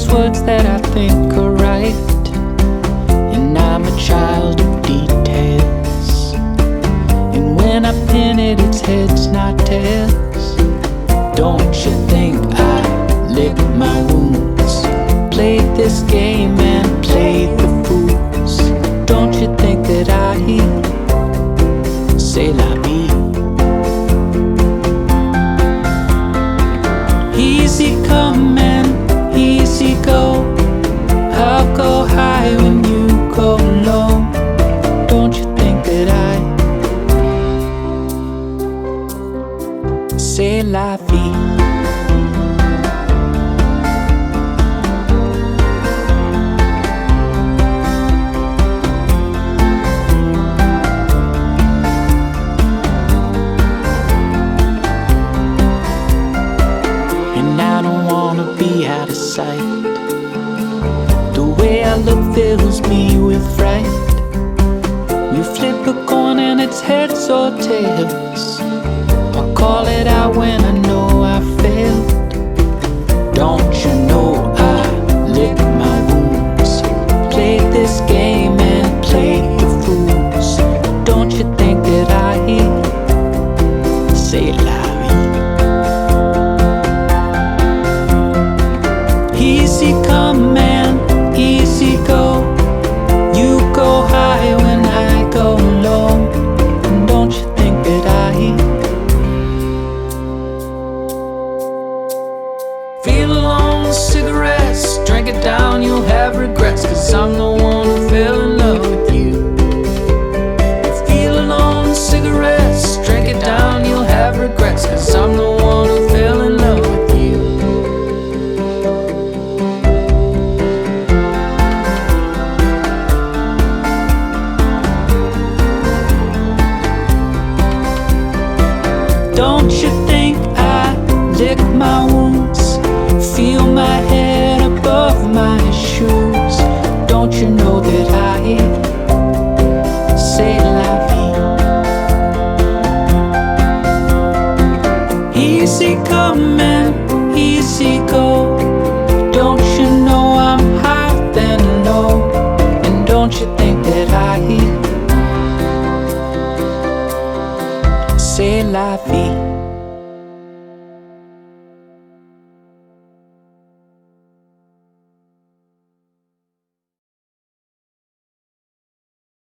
just words that I think are right, and I'm a child of details. And when I pin it, it's heads, not tails. Don't you think I lick my wounds, played this game and played the fools? Don't you think that I say la vie? Easy come and easy go. I'll go high when you go low. Don't you think that I say la vie? Out of sight, the way I look fills me with fright. You flip a coin and it's heads or tails. I'll call it out when I know I failed. Don't you know I lick my wounds, played this game and played the fools? Don't you think that I say la vie? Easy come and easy go. You go high when I go low. And don't you think that I feel alone, cigarettes, drink it down, you'll have regrets, 'cause I'm the one who fell in love with you. You feel alone, cigarettes, drink it down, you'll have regrets, 'cause I'm the one who fell in love with you. Don't you think I lick my wounds, feel my head above my shoes? Don't you know that I say la vie? Easy come and easy go. Don't you know I'm high then low? And don't you think that I say la vie?